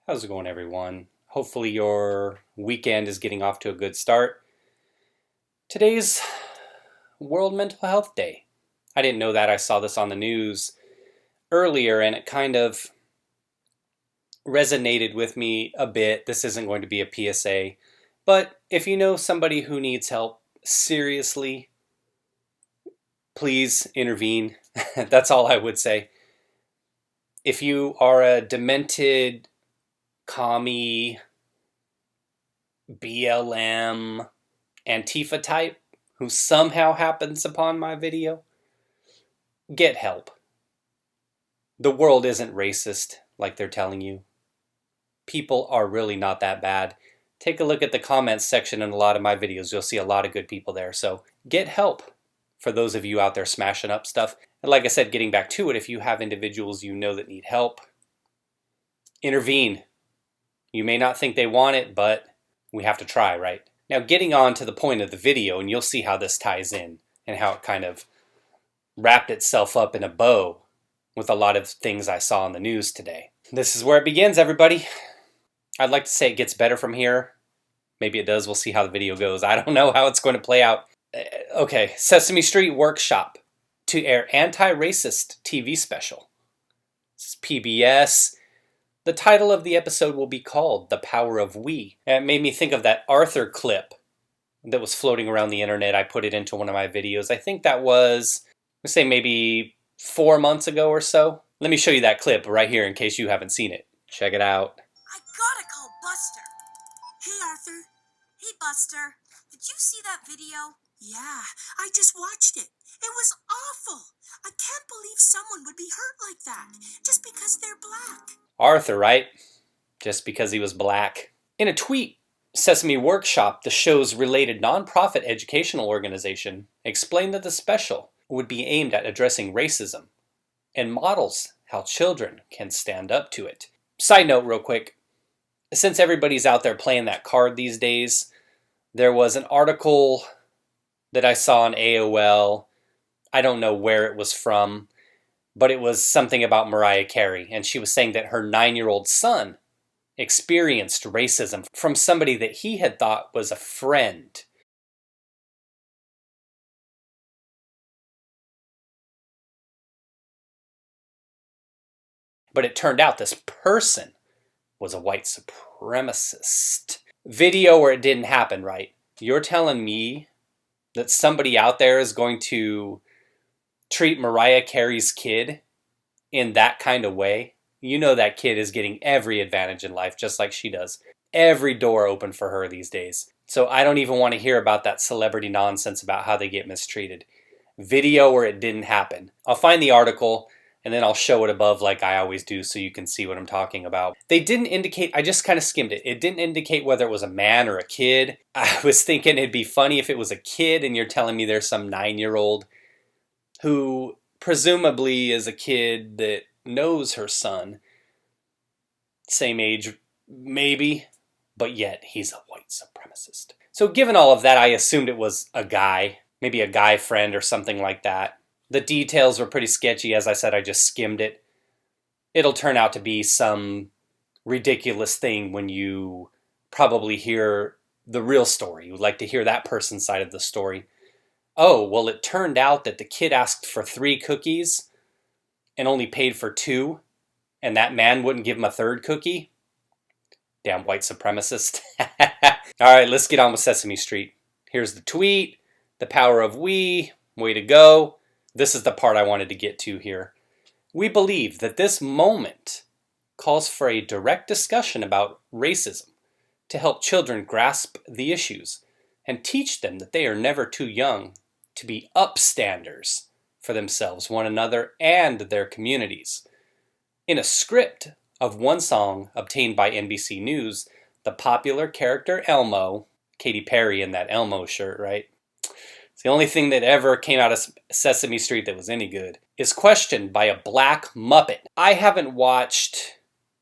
How's it going, everyone? Hopefully your weekend is getting off to a good start. Today's World Mental Health Day. I didn't know that. I saw this on the news earlier and it kind of resonated with me a bit. This isn't going to be a PSA, but if you know somebody who needs help, seriously, please intervene. That's all I would say. If you are a demented commie, BLM, Antifa type who somehow happens upon my video, get help. The world isn't racist like they're telling you. People are really not that bad. Take a look at the comments section in a lot of my videos. You'll see a lot of good people there. So get help for those of you out there smashing up stuff. And like I said, getting back to it, if you have individuals you know that need help, intervene. You may not think they want it, but we have to try, right? Now, getting on to the point of the video, and you'll see how this ties in and how it kind of wrapped itself up in a bow with a lot of things I saw on the news today. This is where it begins, everybody. I'd like to say it gets better from here. Maybe it does. We'll see how the video goes. I don't know how it's going to play out. Okay, Sesame Street Workshop to air anti-racist TV special. This is PBS. The title of the episode will be called The Power of We. And it made me think of that Arthur clip that was floating around the internet. I put it into one of my videos. I think that was, let's say maybe 4 months ago or so. Let me show you that clip right here in case you haven't seen it. Check it out. I gotta call Buster. Hey, Arthur. Hey, Buster. Did you see that video? Yeah, I just watched it. It was awful. I can't believe someone would be hurt like that just because they're black. Arthur, right? Just because he was black. In a tweet, Sesame Workshop, the show's related nonprofit educational organization, explained that the special would be aimed at addressing racism and models how children can stand up to it. Side note real quick, since everybody's out there playing that card these days, there was an article that I saw on AOL. I don't know where it was from, but it was something about Mariah Carey, and she was saying that her 9-year-old son experienced racism from somebody that he had thought was a friend. But it turned out this person was a white supremacist. Video where it didn't happen, right? You're telling me that somebody out there is going to treat Mariah Carey's kid in that kind of way? You know that kid is getting every advantage in life, just like she does. Every door open for her these days. So I don't even want to hear about that celebrity nonsense about how they get mistreated. Video where it didn't happen. I'll find the article and then I'll show it above like I always do so you can see what I'm talking about. They didn't indicate, I just kind of skimmed it. It didn't indicate whether it was a man or a kid. I was thinking it'd be funny if it was a kid and you're telling me there's some 9-year-old who presumably is a kid that knows her son. Same age, maybe, but yet he's a white supremacist. So given all of that, I assumed it was a guy, maybe a guy friend or something like that. The details were pretty sketchy. As I said, I just skimmed it. It'll turn out to be some ridiculous thing when you probably hear the real story. You would like to hear that person's side of the story. Oh, well, it turned out that the kid asked for 3 cookies and only paid for 2, and that man wouldn't give him a 3rd cookie? Damn white supremacist. All right, let's get on with Sesame Street. Here's the tweet. The power of we. Way to go. This is the part I wanted to get to here. We believe that this moment calls for a direct discussion about racism to help children grasp the issues and teach them that they are never too young to be upstanders for themselves, one another, and their communities. In a script of one song obtained by NBC News, the popular character Elmo, Katy Perry in that Elmo shirt, right? It's the only thing that ever came out of Sesame Street that was any good, is questioned by a black muppet. I haven't watched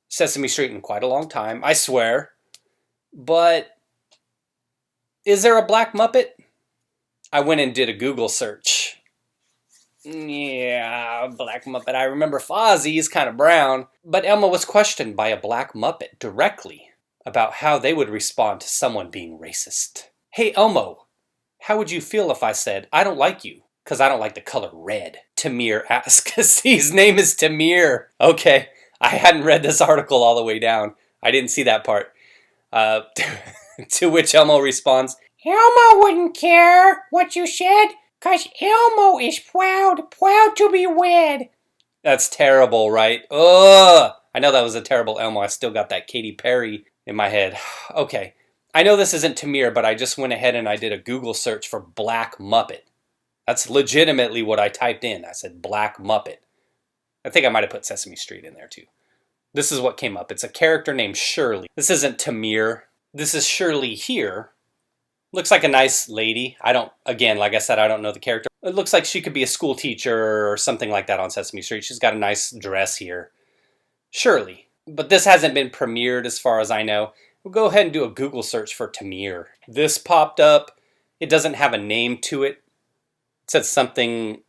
Sesame Street in quite a long time, I swear, but is there a black muppet? I went and did a Google search. Yeah, black Muppet. I remember Fozzie is kind of brown. But Elmo was questioned by a black Muppet directly about how they would respond to someone being racist. Hey, Elmo, how would you feel if I said, I don't like you because I don't like the color red? Tamir asked. His name is Tamir. Okay, I hadn't read this article all the way down. I didn't see that part. To which Elmo responds, Elmo wouldn't care what you said, because Elmo is proud to be red. That's terrible, right? Ugh! I know that was a terrible Elmo. I still got that Katy Perry in my head. Okay, I know this isn't Tamir, but I just went ahead and I did a Google search for Black Muppet. That's legitimately what I typed in. I said Black Muppet. I think I might have put Sesame Street in there too. This is what came up. It's a character named Shirley. This isn't Tamir. This is Shirley here. Looks like a nice lady. Again, like I said, I don't know the character. It looks like she could be a school teacher or something like that on Sesame Street. She's got a nice dress here. Shirley. But this hasn't been premiered as far as I know. We'll go ahead and do a Google search for Tamir. This popped up. It doesn't have a name to it. It said something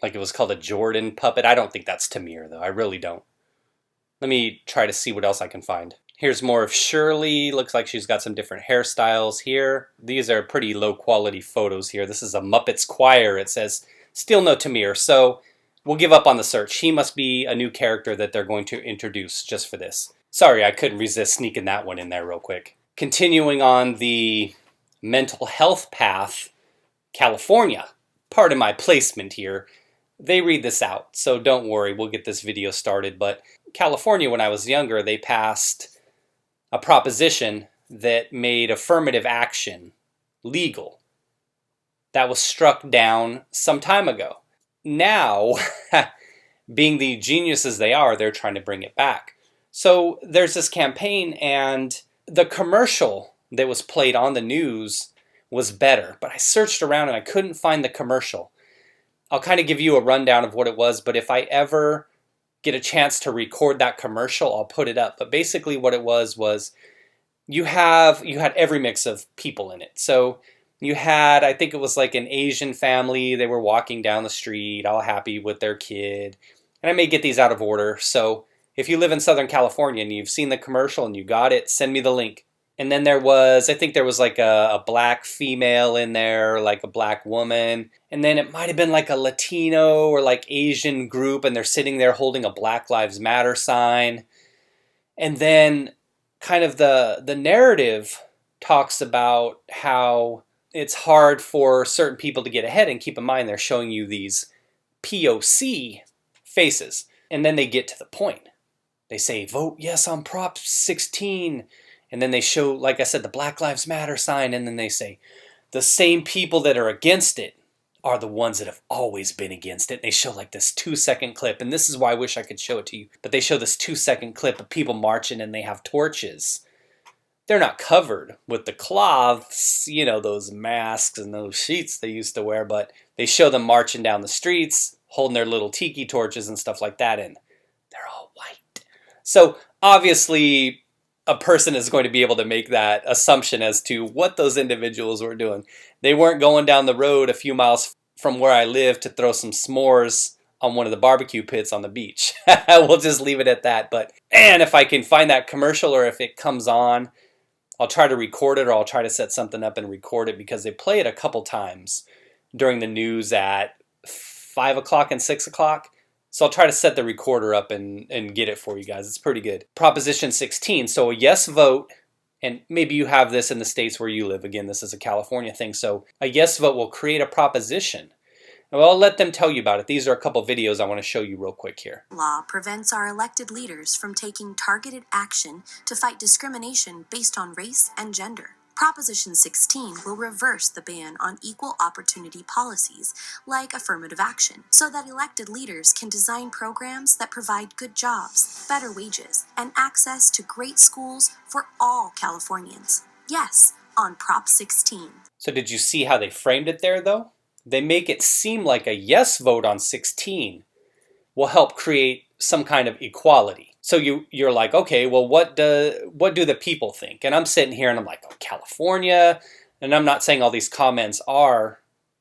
like it was called a Jordan puppet. I don't think that's Tamir, though. I really don't. Let me try to see what else I can find. Here's more of Shirley. Looks like she's got some different hairstyles here. These are pretty low quality photos here. This is a Muppets Choir. It says, still no Tamir. So we'll give up on the search. He must be a new character that they're going to introduce just for this. Sorry, I couldn't resist sneaking that one in there real quick. Continuing on the mental health path, California. Part of my placement here. They read this out, so don't worry, we'll get this video started. But California, when I was younger, they passed a proposition that made affirmative action legal. That was struck down some time ago. Now, being the geniuses they are, they're trying to bring it back. So there's this campaign, and the commercial that was played on the news was better. But I searched around and I couldn't find the commercial. I'll kind of give you a rundown of what it was, but if I ever get a chance to record that commercial, I'll put it up. But basically what it was you had every mix of people in it. So you had, I think it was like an Asian family. They were walking down the street, all happy with their kid. And I may get these out of order. So if you live in Southern California and you've seen the commercial and you got it, send me the link. And then I think there was like a black female in there, like a black woman. And then it might have been like a Latino or like Asian group, and they're sitting there holding a Black Lives Matter sign. And then kind of the narrative talks about how it's hard for certain people to get ahead, and keep in mind they're showing you these POC faces. And then they get to the point. They say, vote yes on Prop 16. And then they show, like I said, the Black Lives Matter sign. And then they say, the same people that are against it are the ones that have always been against it. And they show like this 2-second clip. And this is why I wish I could show it to you. But they show this 2-second clip of people marching, and they have torches. They're not covered with the cloths, those masks and those sheets they used to wear. But they show them marching down the streets, holding their little tiki torches and stuff like that. And they're all white. So obviously a person is going to be able to make that assumption as to what those individuals were doing. They weren't going down the road a few miles from where I live to throw some s'mores on one of the barbecue pits on the beach. We'll just leave it at that. And if I can find that commercial, or if it comes on, I'll try to record it, or I'll try to set something up and record it, because they play it a couple times during the news at 5 o'clock and 6 o'clock. So I'll try to set the recorder up and get it for you guys. It's pretty good. Proposition 16. So a yes vote, and maybe you have this in the states where you live. Again, this is a California thing. So a yes vote will create a proposition. Well, I'll let them tell you about it. These are a couple videos I want to show you real quick here. Law prevents our elected leaders from taking targeted action to fight discrimination based on race and gender. Proposition 16 will reverse the ban on equal opportunity policies like affirmative action, so that elected leaders can design programs that provide good jobs, better wages, and access to great schools for all Californians. Yes, on Prop 16. So did you see how they framed it there, though? They make it seem like a yes vote on 16 will help create some kind of equality. So you're like, okay, well, what do the people think? And I'm sitting here and I'm like, oh, California. And I'm not saying all these comments are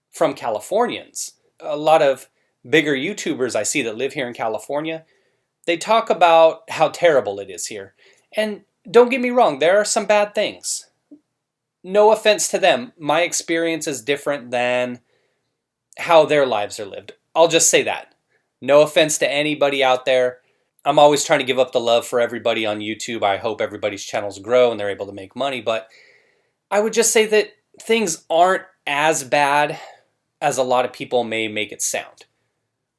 from Californians. A lot of bigger YouTubers I see that live here in California, they talk about how terrible it is here. And don't get me wrong, there are some bad things. No offense to them. My experience is different than how their lives are lived. I'll just say that. No offense to anybody out there. I'm always trying to give up the love for everybody on YouTube. I hope everybody's channels grow and they're able to make money. But I would just say that things aren't as bad as a lot of people may make it sound.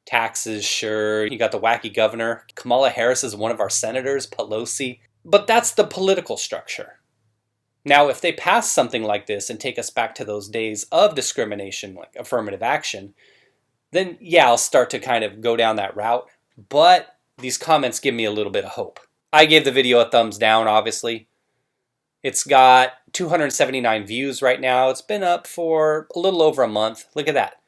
Taxes, sure. You got the wacky governor. Kamala Harris is one of our senators, Pelosi. But that's the political structure. Now, if they pass something like this and take us back to those days of discrimination, like affirmative action, then yeah, I'll start to kind of go down that route. But these comments give me a little bit of hope. I gave the video a thumbs down, obviously. It's got 279 views right now. It's been up for a little over a month. Look at that.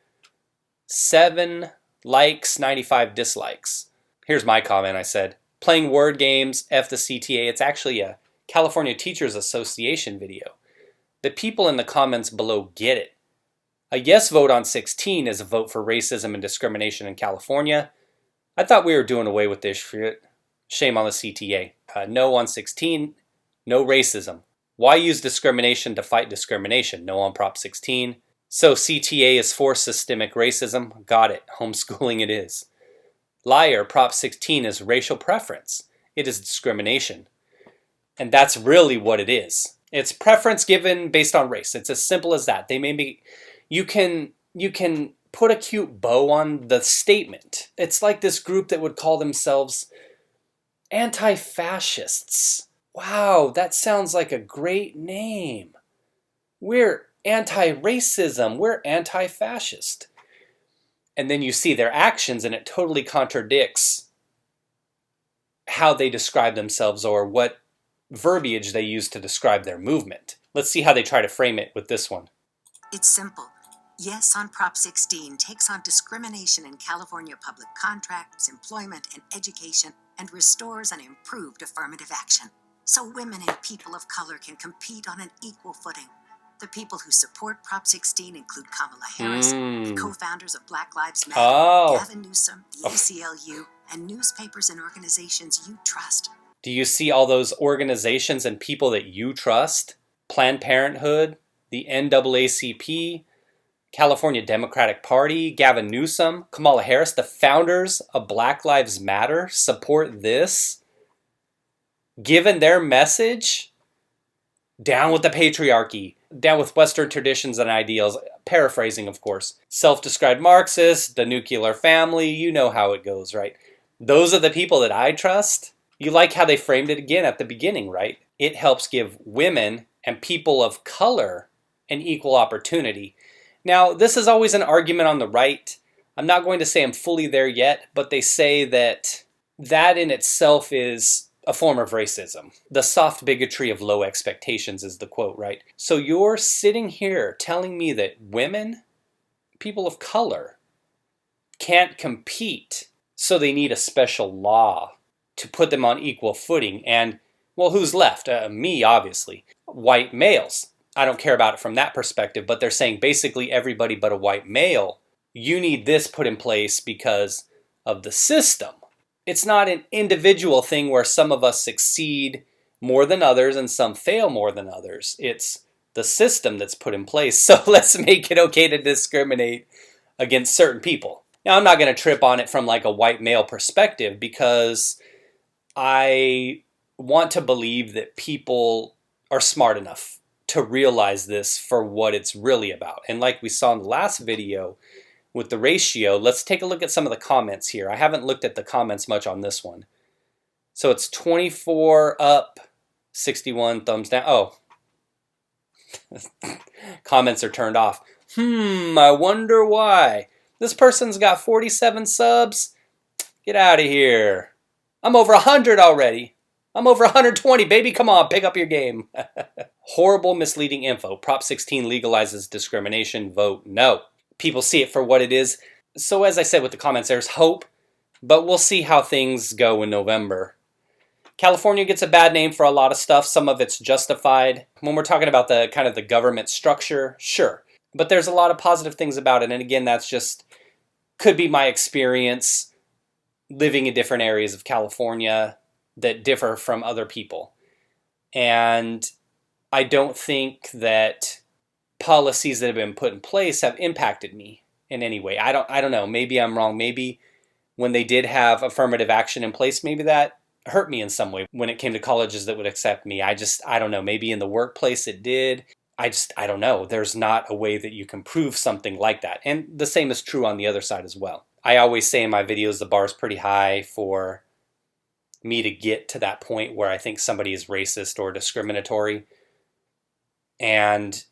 7 likes, 95 dislikes. Here's my comment. I said, playing word games, F the CTA. It's actually a California Teachers Association video. The people in the comments below get it. A yes vote on 16 is a vote for racism and discrimination in California. I thought we were doing away with this shit. Shame on the CTA. No on 16, no racism. Why use discrimination to fight discrimination? No on Prop 16. So CTA is for systemic racism. Got it. Homeschooling it is. Liar, Prop 16 is racial preference. It is discrimination. And that's really what it is. It's preference given based on race. It's as simple as that. They may be, you can put a cute bow on the statement. It's like this group that would call themselves anti-fascists. Wow, that sounds like a great name. We're anti-racism. We're anti-fascist. And then you see their actions and it totally contradicts how they describe themselves or what verbiage they use to describe their movement. Let's see how they try to frame it with this one. It's simple. Yes on Prop 16 takes on discrimination in California public contracts, employment, and education, and restores an improved affirmative action. So women and people of color can compete on an equal footing. The people who support Prop 16 include Kamala Harris, the co-founders of Black Lives Matter, Gavin Newsom, the ACLU, and newspapers and organizations you trust. Do you see all those organizations and people that you trust? Planned Parenthood, the NAACP, California Democratic Party, Gavin Newsom, Kamala Harris, the founders of Black Lives Matter support this? Given their message, down with the patriarchy, down with Western traditions and ideals, paraphrasing of course. Self-described Marxists, the nuclear family, you know how it goes, right? Those are the people that I trust. You like how they framed it again at the beginning, right? It helps give women and people of color an equal opportunity. Now, this is always an argument on the right. I'm not going to say I'm fully there yet, but they say that that in itself is a form of racism. The soft bigotry of low expectations is the quote, right? So you're sitting here telling me that women, people of color, can't compete, so they need a special law to put them on equal footing. And, well, who's left? Me, obviously. White males. I don't care about it from that perspective, but they're saying basically everybody but a white male, you need this put in place because of the system. It's not an individual thing where some of us succeed more than others and some fail more than others. It's the system that's put in place. So let's make it okay to discriminate against certain people. Now, I'm not going to trip on it from like a white male perspective because I want to believe that people are smart enough to realize this for what it's really about. And like we saw in the last video with the ratio, let's take a look at some of the comments here. I haven't looked at the comments much on this one. So it's 24 up, 61 thumbs down. Oh, comments are turned off. I wonder why. This person's got 47 subs. Get out of here. I'm over 100 already. I'm over 120, baby. Come on, pick up your game. Horrible, misleading info. Prop 16 legalizes discrimination. Vote no. People see it for what it is. So as I said with the comments, there's hope, but we'll see how things go in November. California gets a bad name for a lot of stuff. Some of it's justified. When we're talking about the kind of the government structure, sure. But there's a lot of positive things about it. And again, that's just could be my experience living in different areas of California that differ from other people. And I don't think that policies that have been put in place have impacted me in any way. I don't know. Maybe I'm wrong. Maybe when they did have affirmative action in place, maybe that hurt me in some way when it came to colleges that would accept me. I don't know. Maybe in the workplace it did. I don't know. There's not a way that you can prove something like that. And the same is true on the other side as well. I always say in my videos the bar is pretty high for me to get to that point where I think somebody is racist or discriminatory. And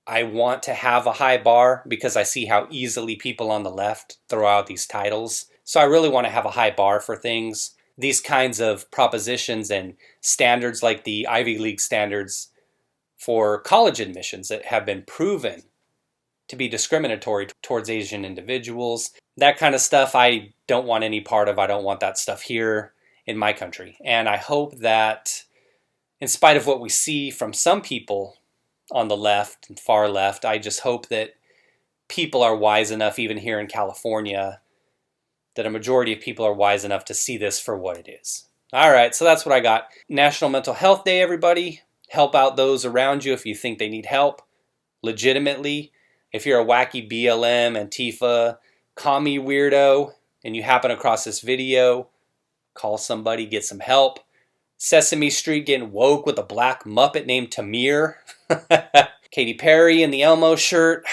I want to have a high bar because I see how easily people on the left throw out these titles. So I really want to have a high bar for things. These kinds of propositions and standards like the Ivy League standards for college admissions that have been proven to be discriminatory towards Asian individuals. That kind of stuff I don't want any part of. I don't want that stuff here in my country. And I hope that in spite of what we see from some people on the left and far left, I just hope that people are wise enough, even here in California, that a majority of people are wise enough to see this for what it is. All right, so that's what I got. National Mental Health Day, everybody. Help out those around you if you think they need help, legitimately. If you're a wacky BLM, Antifa, commie weirdo, and you happen across this video, call somebody, get some help. Sesame Street getting woke with a black muppet named Tamir. Katy Perry in the Elmo shirt.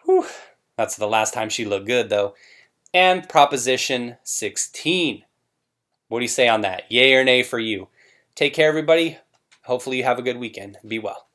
Whew. That's the last time she looked good, though. And Proposition 16. What do you say on that? Yay or nay for you? Take care, everybody. Hopefully you have a good weekend. Be well.